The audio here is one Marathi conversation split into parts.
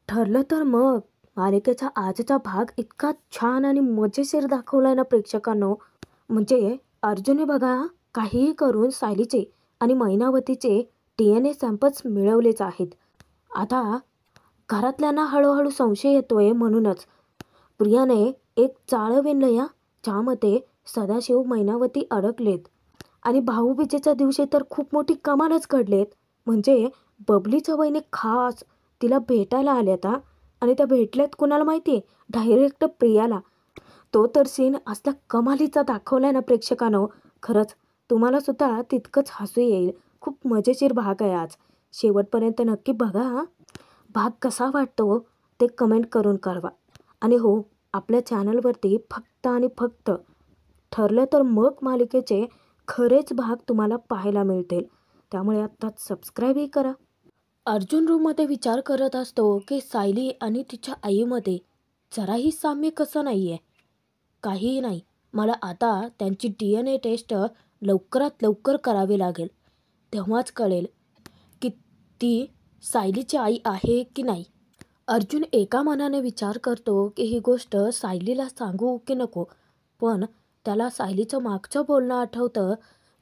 ठरलं तर मग मालिकेचा आजचा भाग इतका छान आणि मजेशीर दाखवलाय ना प्रेक्षकांनो. म्हणजे अर्जुनने बघा काहीही करून सायलीचे आणि मैनावतीचे DNA सॅम्पल्स मिळवलेच आहेत. आता घरातल्यांना हळूहळू संशय येतोय म्हणूनच प्रियाने एक जाळं विणलं या ज्यामध्ये सदाशिव मैनावती अडकलेत. आणि भाऊबीजेच्या दिवशी तर खूप मोठी कमालच घडलेत. म्हणजे बबलीच्या वहिनी खास तिला भेटायला आल्यात हा. आणि त्या भेटल्यात कुणाला माहिती आहे? डायरेक्ट प्रियाला. तो तर सीन असला कमालीचा दाखवलाय ना प्रेक्षकांनो. खरंच तुम्हाला सुद्धा तितकंच हसू येईल. खूप मजेशीर भाग आहे आज. शेवटपर्यंत नक्की बघा हा. भाग कसा वाटतो ते कमेंट करून कळवा. आणि हो, आपल्या चॅनलवरती फक्त आणि फक्त ठरलं तर मग मालिकेचे खरेच भाग तुम्हाला पाहायला मिळतील. त्यामुळे आत्ताच सबस्क्राईबही करा. अर्जुन रूममध्ये विचार करत असतो की सायली आणि तिच्या आईमध्ये जराही साम्य कसं नाही आहे. काहीही नाही. मला आता त्यांची DNA टेस्ट लवकरात लवकर करावी लागेल. तेव्हाच कळेल की ती सायलीची आई आहे की नाही. अर्जुन एका मनाने विचार करतो की ही गोष्ट सायलीला सांगू की नको. पण त्याला सायलीचं मागचं बोलणं आठवतं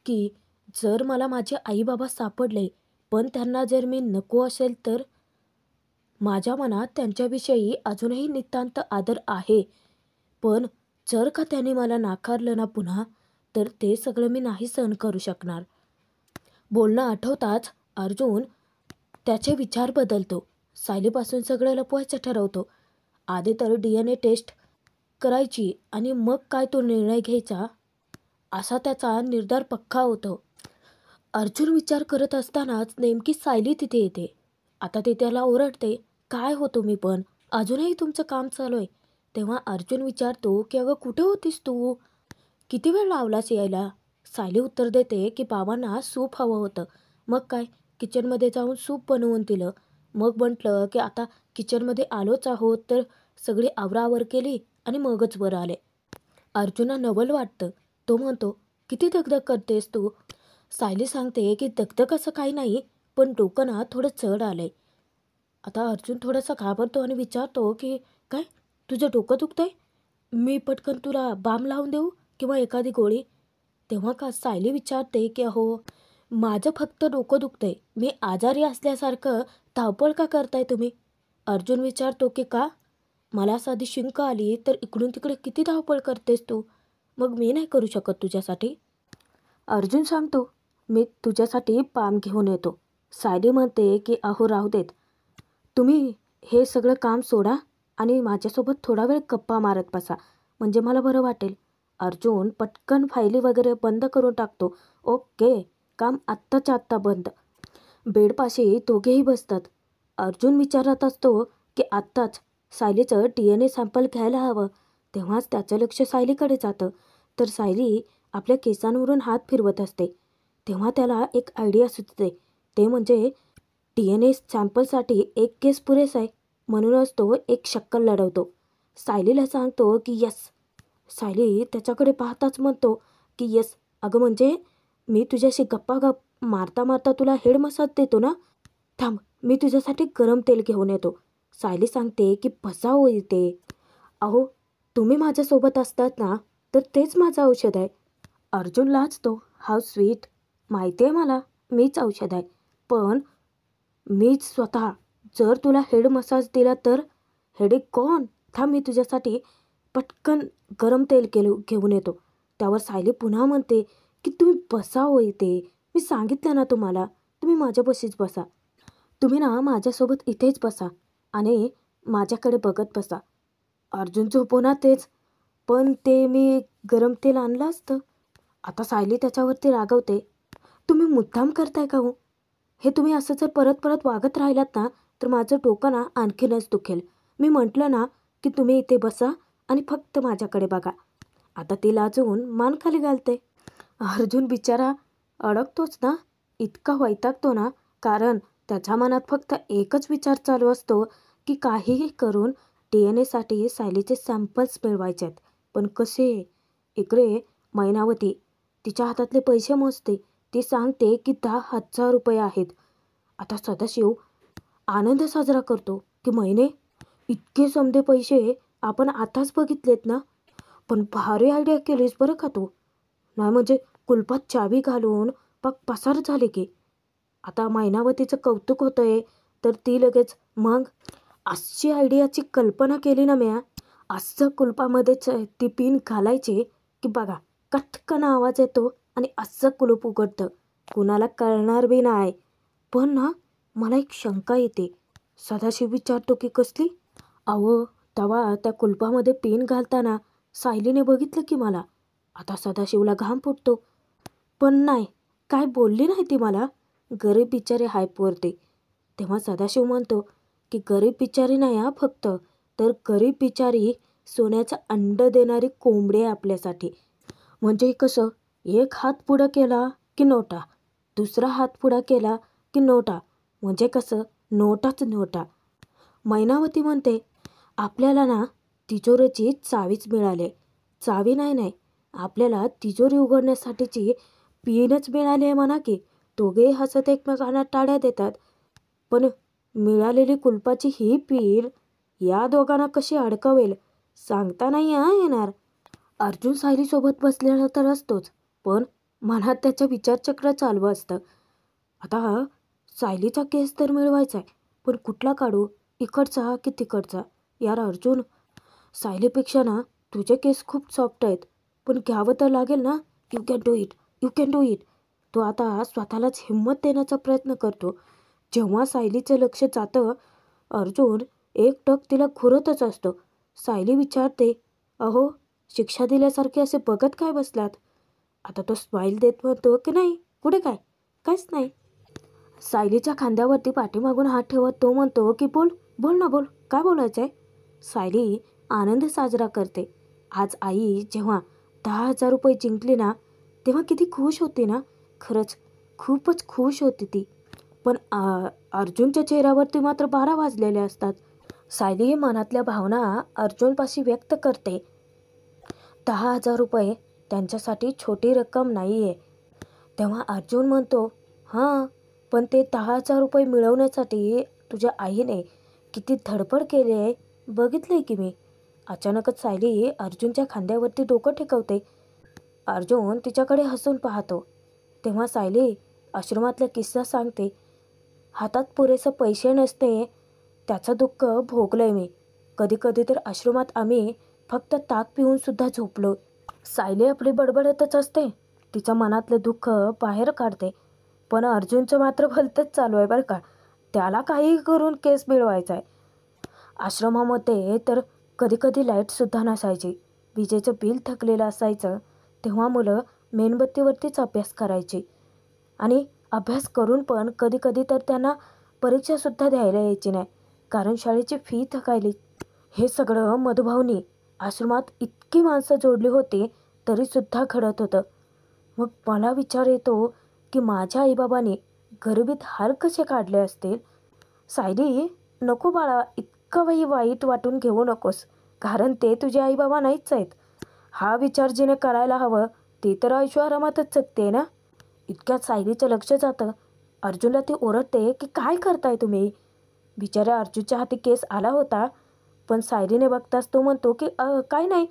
की जर मला माझे आई बाबा सापडले पण त्यांना जर मी नको असेल तर. माझ्या मनात त्यांच्याविषयी अजूनही नितांत आदर आहे. पण जर का त्यांनी मला नाकारलं ना पुन्हा तर ते सगळं मी नाही सहन करू शकणार. बोलणं आठवताच अर्जुन त्याचे विचार बदलतो. सायलीपासून सगळं लपवायचं ठरवतो. आधी तर DNA टेस्ट करायची आणि मग काय तो निर्णय घ्यायचा असा त्याचा निर्धार पक्का होतो. अर्जुन विचार करत असतानाच नेमकी सायली तिथे येते. आता ती त्याला ओरडते, काय हो तुम्ही पण? अजूनही तुमचं काम चालू आहे. तेव्हा अर्जुन विचारतो की अगं कुठे होतीस तू? किती वेळ लावलास यायला? सायली उत्तर देते की बाबांना सूप हवं होतं. मग काय किचनमध्ये जाऊन सूप बनवून दिलं. मग म्हटलं की आता किचनमध्ये आलोच आहोत तर सगळी आवराआवर केली आणि मगच वर आले. अर्जुनला नवल वाटतं. तो म्हणतो, किती दगदग करतेस तू? सायली सांगते की दगदग असं काही नाही पण डोकं ना थोडं चढ आलंय. आता अर्जुन थोडासा घाबरतो आणि विचारतो की काय तुझं डोकं दुखतंय? मी पटकन तुला बाम लावून देऊ किंवा एखादी गोळी? तेव्हा का सायली विचारते की अहो माझं फक्त डोकं दुखतंय. मी आजारी असल्यासारखं धावपळ का करताय तुम्ही? अर्जुन विचारतो की का? मला साधी शिंक आली तर इकडून तिकडे किती धावपळ करतेस तू? मग मी नाही करू शकत तुझ्यासाठी? अर्जुन सांगतो, मी तुझ्यासाठी पाम घेऊन येतो. सायली म्हणते की अहो राहू देत. तुम्ही हे सगळं काम सोडा आणि माझ्यासोबत थोडा वेळ गप्पा मारत बसा. म्हणजे मला बरं वाटेल. अर्जुन पटकन फायली वगैरे बंद करून टाकतो. ओके, काम आत्ताच्या आत्ता बंद. बेडपाशी दोघेही बसतात. अर्जुन विचारत असतो की आत्ताच सायलीचं DNA सॅम्पल घ्यायला हवं. तेव्हाच त्याचं लक्ष सायलीकडे जातं. तर सायली आपल्या केसांवरून हात फिरवत असते. तेव्हा त्याला एक आयडिया सुचते. ते म्हणजे DNA सॅम्पलसाठी एक केस पुरेसा आहे. म्हणूनच तो एक शक्कल लढवतो. सायलीला सांगतो की यस. सायली त्याच्याकडे पाहताच म्हणतो की यस अगं म्हणजे मी तुझ्याशी गप्पा मारता मारता तुला हेड मसाज देतो ना. थांब मी तुझ्यासाठी गरम तेल घेऊन येतो. सायली सांगते की बसा हो इथे. अहो तुम्ही माझ्यासोबत असतात ना तर तेच माझं औषध आहे. अर्जुन लाजतो. How sweet. माहिती आहे मला मीच औषध आहे. पण मीच स्वतः जर तुला हेड मसाज दिला तर? हेडेक कोण? थांब मी तुझ्यासाठी पटकन गरम तेल घेऊन येतो. त्यावर सायली पुन्हा म्हणते की तुम्ही बसा हो इथे. मी सांगितलं ना तुम्हाला तुम्ही माझ्यापाशीच बसा. तुम्ही ना माझ्यासोबत इथेच बसा आणि माझ्याकडे बघत बसा. अर्जुन झोपवणार तेच. पण ते मी गरम तेल आणलं असतं. आता सायली त्याच्यावरती रागवते. तुम्ही मुद्दाम करताय का हो? हे तुम्ही असं जर परत परत वागत राहिलात ना तर माझं डोकं ना आणखीनच दुखेल. मी म्हटलं ना की तुम्ही इथे बसा आणि फक्त माझ्याकडे बघा. आता ती लाजून मान खाली घालते. अर्जुन बिचारा अडकतोच ना. इतका वैतागतो ना कारण त्याच्या मनात फक्त एकच विचार चालू असतो की काहीही करून DNA साठी सायलीचे सॅम्पल्स मिळवायचे आहेत. पण कसे? इकडे मैनावती तिच्या हातातले पैसे मोजते. ती सांगते की 10,000 रुपये आहेत. आता सदाशिव आनंद साजरा करतो. की महिने इतके समधे पैसे आपण आताच बघितलेत ना. पण भारी आयडिया केलीस बरं का तू. नाही म्हणजे कुलपात चावी घालून पाक पसार झाले की. आता मैनावतीचं कौतुक होतंय तर ती लगेच मग अशी आयडियाची कल्पना केली ना म्या. असं कुलपामध्येच ती पिन घालायची की बघा कटकन आवाज येतो आणि असं कुलूप उघडतं. कुणाला कळणार बी नाही. पण ना मला एक शंका येते. सदाशिव विचारतो की कसली? अहो तेव्हा त्या कुलपामध्ये पिन घालताना सायलीने बघितलं की मला. आता सदाशिवला घाम फुटतो. पण नाही, काय बोलली नाही ती मला. गरीब बिचारे हायपवरती. तेव्हा सदाशिव म्हणतो की गरीब बिचारी नाही हा फक्त, तर गरीब बिचारी सोन्याचं अंड देणारी कोंबडी आहे आपल्यासाठी. म्हणजे कसं, एक हात पुढं केला की नोटा, दुसरा हात पुढं केला की नोटा. म्हणजे कसं, नोटाच नोटा. मैनावती म्हणते आपल्याला ना तिजोरीची चावीच मिळाली. चावी नाही नाही, आपल्याला तिजोरी उघडण्यासाठीची पिनच मिळाली आहे म्हणा की. दोघेही हसत एकमेकांना टाळ्या देतात. पण मिळालेली कुलपाची ही पिन या दोघांना कशी अडकवेल सांगता नाही येणार. अर्जुन सायलीसोबत बसलेला तर असतोच, पण मनात त्याच्या विचारचक्र चालू असतं. आता सायलीचा केस तर मिळवायचा आहे, पण कुठला काढू, इकडचा की तिकडचा? यार अर्जुन, सायलीपेक्षा ना तुझे केस खूप सॉफ्ट आहेत, पण घ्यावं तर लागेल ना. You can do it, you can do it. तो आता स्वतःलाच हिंमत देण्याचा प्रयत्न करतो. जेव्हा सायलीचं लक्ष जातं, अर्जुन एकटक तिला घुरतच असतो. सायली विचारते, अहो शिक्षा दिल्यासारखे असे बघत काय बसलात? आता तो स्माईल देत म्हणतो की नाही, पुढे काय, काहीच नाही. सायलीच्या खांद्यावरती पाठीमागून हात ठेवत तो म्हणतो की बोल, बोल ना बोल, काय बोलायचं आहे? सायली आनंद साजरा करते. आज आई जेव्हा 10,000 रुपये जिंकली ना, तेव्हा किती खुश होती ना. खरंच खूपच खुश होती ती. पण अर्जुनच्या चेहऱ्यावरती मात्र 12 वाजलेले असतात. सायली मनातल्या भावना अर्जुनपाशी व्यक्त करते. 10,000 रुपये त्यांच्यासाठी छोटी रक्कम नाही आहे. तेव्हा अर्जुन म्हणतो, हां पण ते 10,000 रुपये मिळवण्यासाठी तुझ्या आईने किती धडपड केली आहे बघितलं की मी. अचानकच सायली अर्जुनच्या खांद्यावरती डोकं टेकवते. अर्जुन तिच्याकडे हसून पाहतो. तेव्हा सायली आश्रमातला किस्सा सांगते. हातात पुरेसं पैसे नसते त्याचं दुःख भोगलंय मी. कधी कधी तर आश्रमात आम्ही फक्त ताक पिऊनसुद्धा झोपलो. सायली आपली बडबडतच असते, तिच्या मनातलं दुःख बाहेर काढते. पण अर्जुनचं मात्र भलतंच चालू आहे बरं का. त्याला काही करून केस मिळवायचा आहे. आश्रमामध्ये तर कधी कधी लाईटसुद्धा नसायची. विजेचं बिल थकलेलं असायचं. तेव्हा मुलं मेणबत्तीवरतीच अभ्यास करायची. आणि अभ्यास करून पण कधी कधी तर त्यांना परीक्षासुद्धा द्यायला यायची नाही, कारण शाळेची फी थकायली. हे सगळं मधुभाऊनी आश्रमात इतकी माणसं जोडली होती तरीसुद्धा घडत होतं. मग मला विचार येतो की माझ्या आईबाबांनी गरिबीत हाल कसे काढले असतील. सायली, नको बाळा, इतकं वाईट वाटून घेऊ नकोस, कारण ते तुझे आईबाबा नाहीच आहेत. हा विचार जिने करायला हवं ते तर ऐशोआरामातच जगते ना. इतक्यात सायलीचं लक्ष जातं. अर्जुनला ती ओरडते की काय करताय तुम्ही? बिचाऱ्या अर्जुनच्या हाती केस आला होता, पण सायलीने बघताच तो म्हणतो की काय नाही,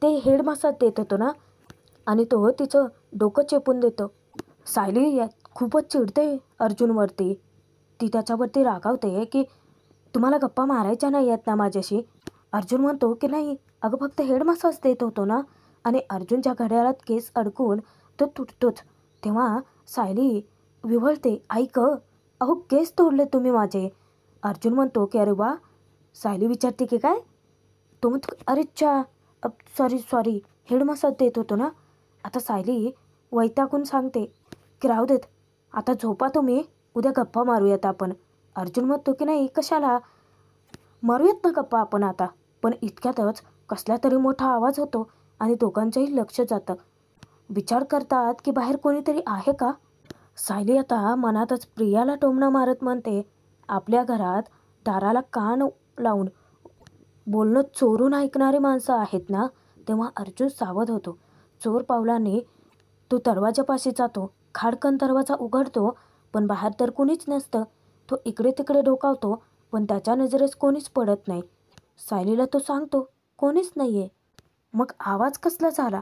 ते हेड मसाज देत होतो ना. आणि तो तिचं डोकं चेपून देतो. सायली यात खूपच चिडते अर्जुनवरती. ती त्याच्यावरती रागावते की तुम्हाला गप्पा मारायच्या नाही आहेत ना माझ्याशी. अर्जुन म्हणतो की नाही अगं, फक्त हेड मसाज देत होतो ना. आणि अर्जुनच्या घड्याळात केस अडकून तो तुटतोच. तेव्हा सायली विव्हळते, ऐक अहो केस तोडले तुम्ही माझे. अर्जुन म्हणतो की अरे वा. सायली विचारते की काय? तो म्हणतो अरे चा, सॉरी सॉरी, हेड मसाज देत होतो ना. आता सायली वैतागून सांगते की राहू देत, आता झोपा तुम्ही, उद्या गप्पा मारूयात आपण. अर्जुन म्हणतो की नाही कशाला, मारूयात ना गप्पा आपण आता. पण इतक्यातच कसला तरी मोठा आवाज होतो आणि दोघांचंही लक्ष जातं. विचार करतात की बाहेर कोणीतरी आहे का. सायली आता मनातच प्रियाला टोमणा मारत म्हणते, आपल्या घरात दाराला कान लावून बोलणं चोरून ऐकणारी माणसं आहेत ना. तेव्हा अर्जुन सावध होतो. चोर पावलांनी तो दरवाजापाशी जातो. खाडकन दरवाजा उघडतो, पण बाहेर तर कुणीच नसतं. तो इकडे तिकडे डोकावतो, पण त्याच्या नजरेस कोणीच पडत नाही. सायलीला तो सांगतो, कोणीच नाही आहे. मग आवाज कसला झाला?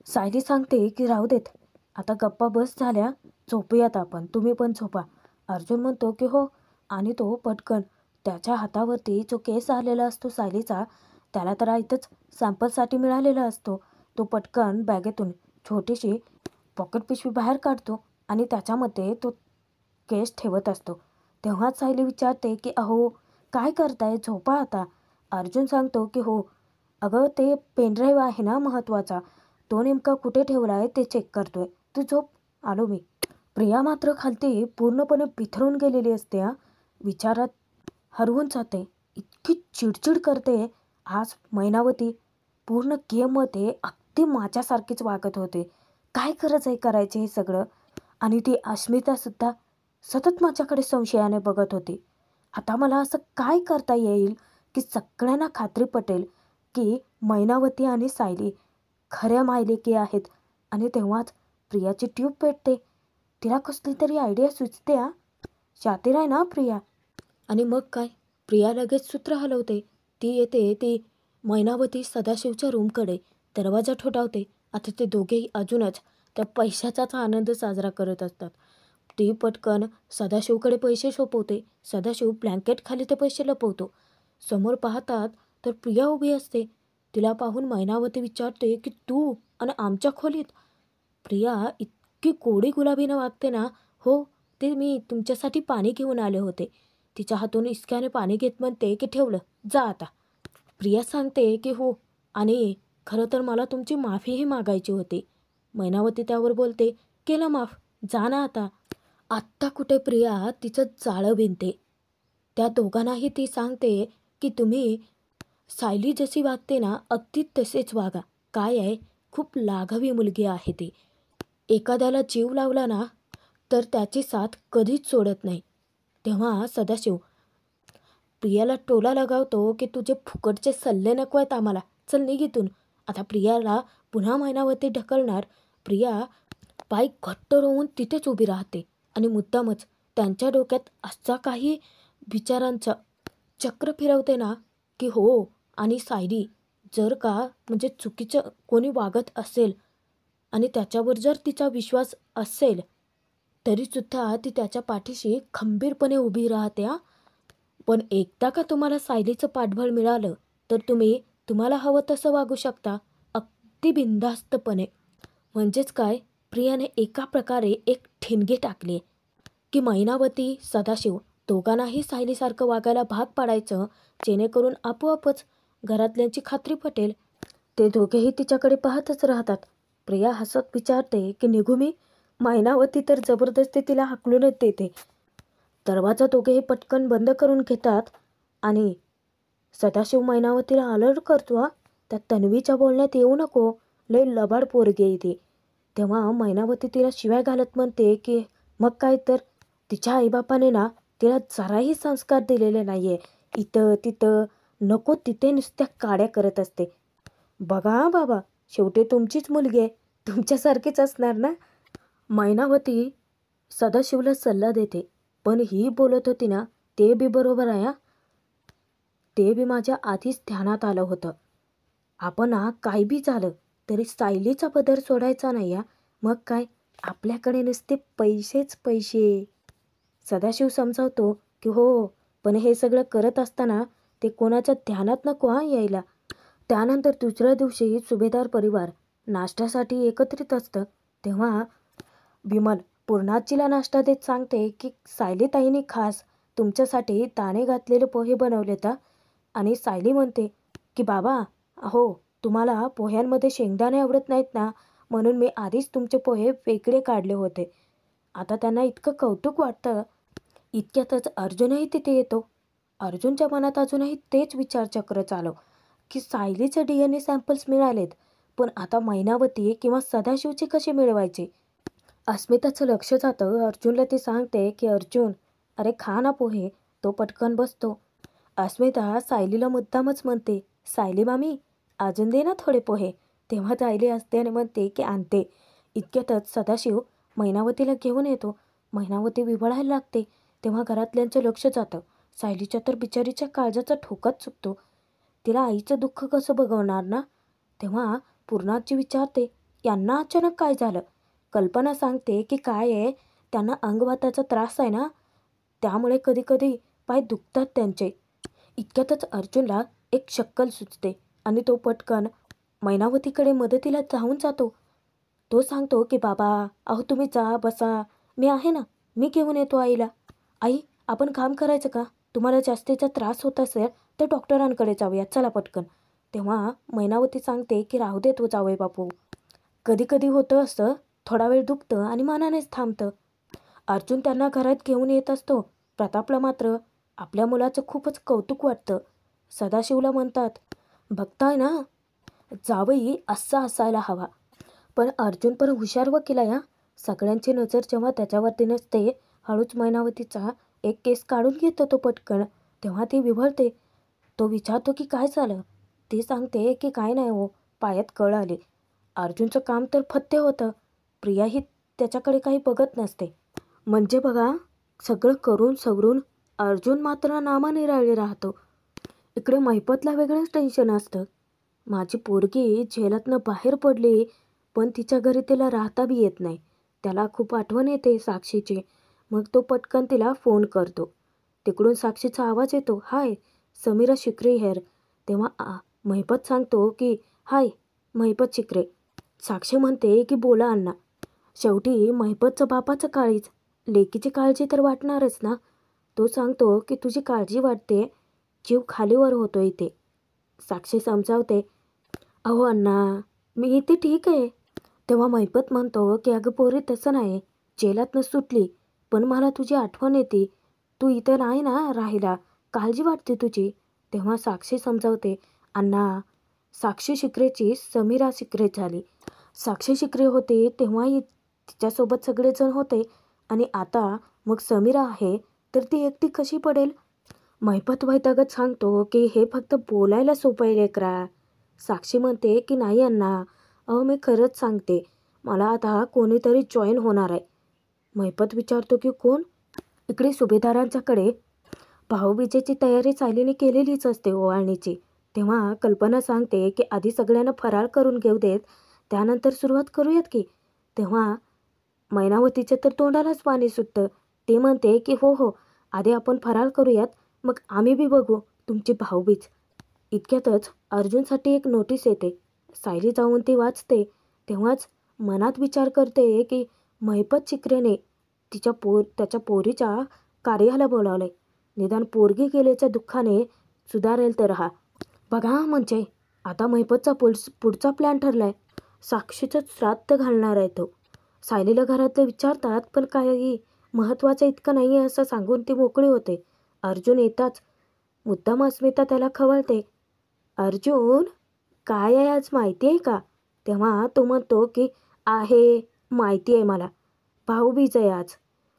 सायली सांगते की राहू देत, आता गप्पा बस झाल्या, झोपूयात आपण, तुम्ही पण झोपा. अर्जुन म्हणतो की हो, आणि तो पटकन त्याच्या हातावरती जो केस आलेला असतो सायलीचा, त्याला तर इथंच सॅम्पलसाठी मिळालेला असतो. तो पटकन बॅगेतून छोटीशी पॉकेट पिशवी बाहेर काढतो आणि त्याच्यामध्ये तो केस ठेवत असतो. तेव्हाच सायली विचारते की अहो काय करताय, झोपा आता. अर्जुन सांगतो की हो अगं, ते पेनड्राईव्ह आहे ना महत्त्वाचा, तो नेमका कुठे ठेवला आहे ते चेक करतोय, तू झोप, आलो मी. प्रिया मात्र खालती पूर्णपणे बिथरून गेलेली असते. विचारात हरवून जाते. इतकी चिडचिड करते. आज मैनावती पूर्ण गेममध्ये अगदी माझ्यासारखीच वागत होते. काय गरज आहे करायचे हे सगळं? आणि ती अस्मितासुद्धा सतत माझ्याकडे संशयाने बघत होती. आता मला असं काय करता येईल की सगळ्यांना खात्री पटेल की मैनावती आणि सायली खऱ्या मायलेकी आहेत. आणि तेव्हाच प्रियाची ट्यूब पेटते. तिला कसली तरी आयडिया सुचते. शातीर आहे ना प्रिया. आणि मग काय, प्रिया लगेच सूत्र हलवते. ती येते, ती मैनावती सदाशिवच्या रूमकडे दरवाजा ठोठावते. आता ते दोघेही अजूनच त्या पैशाचाच आनंद साजरा करत असतात. ती पटकन सदाशिवकडे पैसे सोपवते. सदाशिव ब्लँकेट खाली ते पैसे लपवतो. समोर पाहतात तर प्रिया उभी असते. तिला पाहून मैनावती विचारते की तू आणि आमच्या खोलीत? प्रिया इतकी गोडी गुलाबीनं वागते ना. हो, ते मी तुमच्यासाठी पाणी घेऊन आले होते. तिच्या हातून इस्क्याने पाणी घेत म्हणते की ठेवलं, जा आता. प्रिया सांगते की हो, आणि खरं तर मला तुमची माफीही मागायची होती. मैनावती त्यावर बोलते, केलं माफ, जा ना आता. आत्ता कुठे प्रिया तिचं जाळं विणते. त्या दोघांनाही ती सांगते की तुम्ही सायली जशी वागते ना अगदी तसेच वागा. काय आहे, खूप लाघवी मुलगी आहे ती. एखाद्याला जीव लावला ना तर त्याची साथ कधीच सोडत नाही. तेव्हा सदाशिव प्रियाला टोला लगावतो की तुझे फुकटचे सल्ले नको आहेत आम्हाला, चल निघ इथून. आता प्रियाला पुन्हा मैनावती ढकलणार. प्रिया पाय घट्ट रोवून तिथेच उभी राहते आणि मुद्दामच त्यांच्या डोक्यात असा काही विचारांचा चक्र फिरवते ना की हो, आणि सायली जर का म्हणजे चुकीचं कोणी वागत असेल आणि त्याच्यावर जर तिचा विश्वास असेल तरीसुद्धा ती त्याच्या पाठीशी खंबीरपणे उभी राहते. पण एकदा का तुम्हाला सायलीचं पाठबळ मिळालं तर तुम्ही तुम्हाला हवं तसं वागू शकता, अगदी बिनधास्तपणे. म्हणजेच काय, प्रियाने एका प्रकारे एक ठिणगी टाकली की मैनावती सदाशिव दोघांनाही सायलीसारखं वागायला भाग पाडायचं, जेणेकरून आपोआपच घरातल्यांची खात्री पटेल. ते दोघेही तिच्याकडे पाहतच राहतात. प्रिया हसत विचारते की निघू मी? मैनावती तर जबरदस्ती तिला हाकलूनच देते. दरवाजा दोघेही पटकन बंद करून घेतात आणि सदाशिव मैनावतीला अलर्ट करतो, त्या तन्वीच्या बोलण्यात येऊ नको, लय लबाड पोरगी आहे ती. तेव्हा मैनावती तिला शिवाय घालत म्हणते की मग काय तर, तिच्या आईबापाने ना तिला जराही संस्कार दिलेले नाही आहे. इथं तिथं नको तिथे नुसत्या काड्या करत असते. बघा बाबा, शेवटी तुमचीच मुलगी आहे, तुमच्यासारखीच असणार ना. मैनावती सदाशिवला सल्ला देते. पण ही बोलत होती ना ते बी बरोबर आहे. ते बी माझ्या आधीच ध्यानात आलं होतं. आपण काही बी झालं तरी सायलीचा पदर सोडायचा नाही. मग काय, आपल्याकडे नुसते पैसेच पैसे. सदाशिव समजावतो की हो, पण हे सगळं करत असताना ते कोणाच्या ध्यानात नको यायला. त्यानंतर दुसऱ्या दिवशी सुभेदार परिवार नाश्त्यासाठी एकत्रित असतं. तेव्हा विमल पूर्णाजीला नाश्ता देत सांगते की सायलीताईंनी खास तुमच्यासाठी दाणे घातलेले पोहे बनवलेत. आणि सायली म्हणते की बाबा, हो तुम्हाला पोह्यांमध्ये शेंगदाणे आवडत नाहीत ना, म्हणून मी आधीच तुमचे पोहे वेगळे काढले होते. आता त्यांना इतकं कौतुक वाटतं. इतक्यातच अर्जुनही तिथे येतो. अर्जुनच्या मनात अजूनही तेच विचारचक्र चालू की सायलीचे DNA सॅम्पल्स मिळालेत, पण आता मैनावती किंवा सदाशिवचे कसे मिळवायचे. अस्मिताचं लक्ष जातं. अर्जुनला ती सांगते की अर्जुन, अरे खा ना पोहे. तो पटकन बसतो. अस्मिता सायलीला मुद्दामच म्हणते, सायली मामी अजून दे ना थोडे पोहे. तेव्हा सायली असते आणि म्हणते की आणते. इतक्यातच सदाशिव मैनावतीला घेऊन येतो. मैनावती विव्हळायला लागते. तेव्हा घरातल्यांचं लक्ष जातं. सायलीच्या तर बिचारीच्या काळजाचा ठोकाच चुकतो. तिला आईचं दुःख कसं बघवणार ना. तेव्हा पूर्णाजी विचारते, यांना अचानक काय झालं? कल्पना सांगते की काय आहे, त्यांना अंगवाताचा त्रास आहे ना, त्यामुळे कधी कधी पाय दुखतात त्यांचे. इतक्यातच अर्जुनला एक शक्कल सुचते आणि तो पटकन मैनावतीकडे मदतीला धावून जातो. तो सांगतो की बाबा, अहो तुम्ही जा बसा, मी आहे ना, मी घेऊन येतो आईला. आई, आपण काम करायचं का? तुम्हाला जास्तीचा त्रास होत असेल तर डॉक्टरांकडे जाऊया, चला पटकन. तेव्हा मैनावती सांगते की राहू दे तू जावई बापू, कधी कधी होतं असं, थोडा वेळ दुखतं आणि मनानेच थांबतं. अर्जुन त्यांना घरात घेऊन येत असतो. प्रतापला मात्र आपल्या मुलाचं खूपच कौतुक वाटतं. सदाशिवला म्हणतात, बघताय ना, जावई असा असायला हवा. पण अर्जुन पण हुशार वकील आहे हा. सगळ्यांची नजर जेव्हा त्याच्यावरती नसते, हळूच मैनावतीचा एक केस काढून घेतो तो पटकन. तेव्हा ती विव्हळते. तो विचारतो की काय झालं? ती सांगते की काय नाही हो, पायात कळ आली. अर्जुनचं काम तर फत्ते होतं. प्रियाही त्याच्याकडे काही बघत नसते. म्हणजे बघा, सगळं करून सवरून अर्जुन मात्र नामानिराळी राहतो. इकडे महिपतला वेगळंच टेन्शन असतं. माझी पोरगी जेलातनं बाहेर पडली, पण तिच्या घरी तिला राहता बी येत नाही. त्याला खूप आठवण येते साक्षीची. मग तो पटकन तिला फोन करतो. तिकडून साक्षीचा आवाज येतो, हाय समीरा शिक्रे हेअर. तेव्हा महिपत सांगतो की हाय महिपत शिक्रे. साक्षी म्हणते की बोला अण्णा. शेवटी महिपतचं बापाचं काळीच, लेकीची काळजी तर वाटणारच ना. तो सांगतो की तुझी काळजी वाटते, जीव खालीवर होतो इथे. साक्षी समजावते, अहो अण्णा, मी इथे ठीक आहे. तेव्हा महिपत म्हणतो की अगं पोरी तसं नाही, जेलातनं सुटली पण मला तुझी आठवण येते. तू इथं नाही ना राहिला, काळजी वाटते तुझी. तेव्हा साक्षी समजावते, अण्णा, साक्षी शिक्रेची समीरा शिक्रे झाली. साक्षी शिक्रे होते तेव्हाही तिच्यासोबत सगळेजण होते आणि आता मग समीरा आहे तर ती एकटी कशी पडेल? महिपत वैतागत सांगतो की हे फक्त बोलायला सोपं आहे लेकरा. साक्षी म्हणते की नाही अण्णा, अहो मी खरंच सांगते, मला आता कोणीतरी जॉईन होणार आहे. महिपत विचारतो की कोण? इकडे सुभेदारांच्याकडे भाऊबीजेची तयारी सायलीने केलेलीच असते ओवाळणीची. तेव्हा कल्पना सांगते की आधी सगळ्यांना फराळ करून घेऊ देत, त्यानंतर सुरुवात करूयात की. तेव्हा मैनावतीच्या तर तोंडालाच पाणी सुटतं. ती म्हणते की हो हो, आधी आपण फराळ करूयात, मग आम्ही बी बघू तुमची भाऊबीज. इतक्यातच अर्जुनसाठी एक नोटीस येते. सायली जाऊन ती वाचते. तेव्हाच मनात विचार करते की महिपत शिक्रेने त्याच्या पोरीच्या कार्याला बोलावलंय. निदान पोरगी गेल्याच्या दुःखाने सुधारेल तर हा. बघा म्हणजे आता महिपतचा पुढचा प्लॅन ठरलाय. साक्षीचं श्राद्ध घालणार आहे तो. सायलीला घरातले विचारतात पण काही महत्त्वाचं इतकं नाही आहे असं सांगून ती मोकळी होते. अर्जुन येताच मुद्दाम अस्मिता त्याला खवळते, अर्जुन काय आहे आज माहिती आहे का? तेव्हा तो म्हणतो की आहे, माहिती आहे मला, भाऊबीज आहे आज.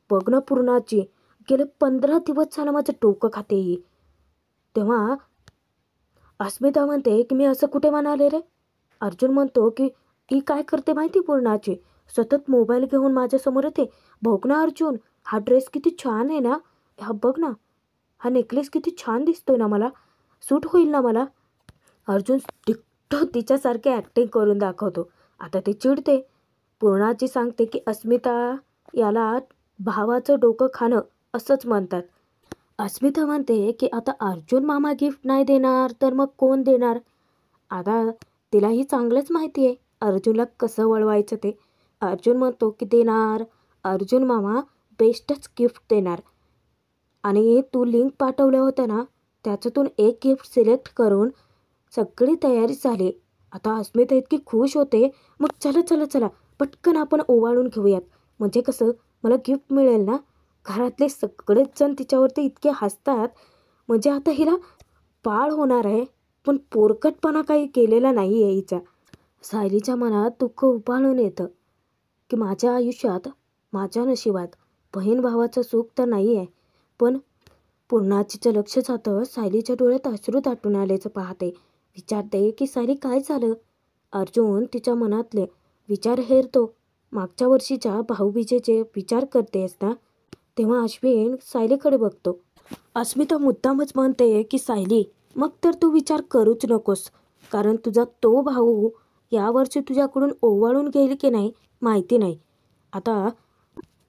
बघ ना पूर्णाची, गेले 15 दिवस झालं माझं डोकं खाते ही. तेव्हा अस्मिता म्हणते की मी असं कुठे म्हणाले रे? अर्जुन म्हणतो की ही काय करते माहिती पूर्णाची, सतत मोबाईल घेऊन माझ्यासमोर येते. बघ ना अर्जुन, हा ड्रेस किती छान आहे ना, हा बघ ना, हा नेकलेस किती छान दिसतोय ना, मला सूट होईल ना मला. अर्जुन डिक्टो तिच्यासारखे ॲक्टिंग करून दाखवतो. आता ती चिडते. पूर्णाची सांगते की अस्मिता, याला भावाचं डोकं खाणं असंच म्हणतात. अस्मिता म्हणते की आता अर्जुन मामा गिफ्ट नाही देणार तर मग कोण देणार? आता तिलाही चांगलंच माहिती आहे अर्जुनला कसं वळवायचं ते. अर्जुन म्हणतो की देणार, अर्जुन मामा बेस्टच गिफ्ट देणार. आणि तू लिंक पाठवलं होतं ना, त्याच्यातून एक गिफ्ट सिलेक्ट करून सगळी तयारी झाली. आता अस्मिता इतकी खुश होते, मग चला चला चला पटकन आपण ओवाळून घेऊयात, म्हणजे कसं मला गिफ्ट मिळेल ना. घरातले सगळेच जण तिच्यावरती इतके हसतात, म्हणजे आता हिला बाळ होणार आहे पण पोरकटपणा काही केलेला नाही आहे हिचा. सायलीच्या मनात दुःख उफाळून येतं की माझ्या आयुष्यात, माझ्या नशिबात बहीण भावाचं सुख तर नाही आहे. पण पूर्णाचीचं लक्ष जातं सायलीच्या डोळ्यात अश्रू दाटून आल्याचं पाहते. विचारते की सायली काय झालं? अर्जुन तिच्या मनातले विचार हेरतो. मागच्या वर्षीच्या भाऊबीजेचे विचार करतेस ना? तेव्हा अश्विन सायलीकडे बघतो. अस्मिता मुद्दामच म्हणते की सायली, मग तर तू विचार करूच नकोस, कारण तुझा तो भाऊ यावर्षी तुझ्याकडून ओवाळून घेईल की नाही माहिती नाही. आता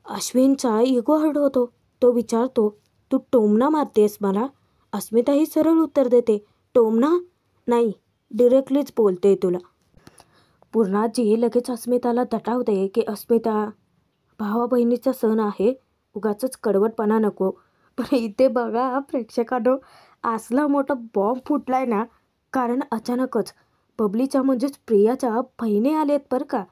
अश्विनचा इगो हर्ट होतो. तो विचारतो, तू टोमणा मारतेस मला? अस्मिता ही सरळ उत्तर देते, टोमणा नाही, डिरेक्टलीच बोलते तुला. पूर्णाजी लगेच अस्मिताला दटावते की अस्मिता, भावा बहिणीचा सण आहे, उगाचच कडवटपणा नको. पण इथे बघा प्रेक्षकांनो, असला मोठा बॉम्ब फुटलाय ना, कारण अचानकच बबलीच्या म्हणजेच प्रियाच्या बहिणी आलेत बरं का.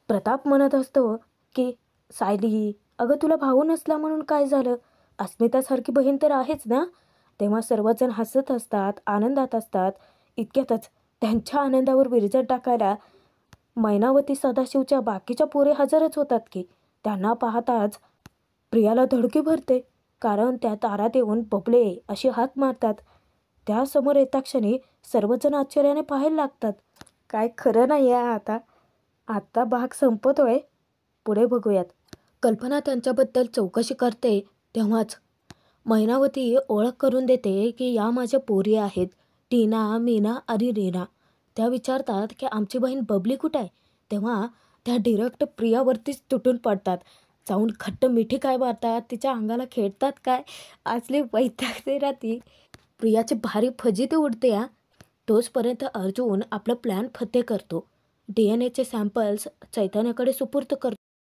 प्रताप म्हणत असतो की सायली, अगं तुला भाऊ नसला म्हणून काय झालं, अस्मितासारखी बहीण तर आहेच ना. तेव्हा सर्वजण हसत असतात, आनंदात असतात. इतक्यातच त्यांच्या आनंदावर विरजण टाकायला मैनावती सदाशिवच्या बाकीच्या पोरी हजरच होतात की. त्यांना पाहताच प्रियाला धडकी भरते, कारण त्या दारात येऊन बबले अशी हाक मारतात. त्यासमोर येता क्षणी सर्वजण आश्चर्याने पाहायला लागतात. काय खरं नाही आहे आता. आत्ता भाग संपतोय, पुढे बघूयात. कल्पना त्यांच्याबद्दल चौकशी करते तेव्हाच मैनावती ओळख करून देते की या माझ्या पोरी आहेत, टीना, मीना आणि रीना. त्या विचारतात की आमची बहीण बबली कुठं आहे. तेव्हा त्या डिरेक्ट प्रियावरतीच तुटून पडतात. जाऊन खट्ट मिठी काय मारतात, तिच्या अंगाला खेळतात काय, असली वैतागते ना ती. प्रियाची भारी फजिती उडते हा. तोचपर्यंत अर्जुन आपला प्लॅन फत्ते करतो. DNA चे सॅम्पल्स चैतन्याकडे सुपूर्द करतो.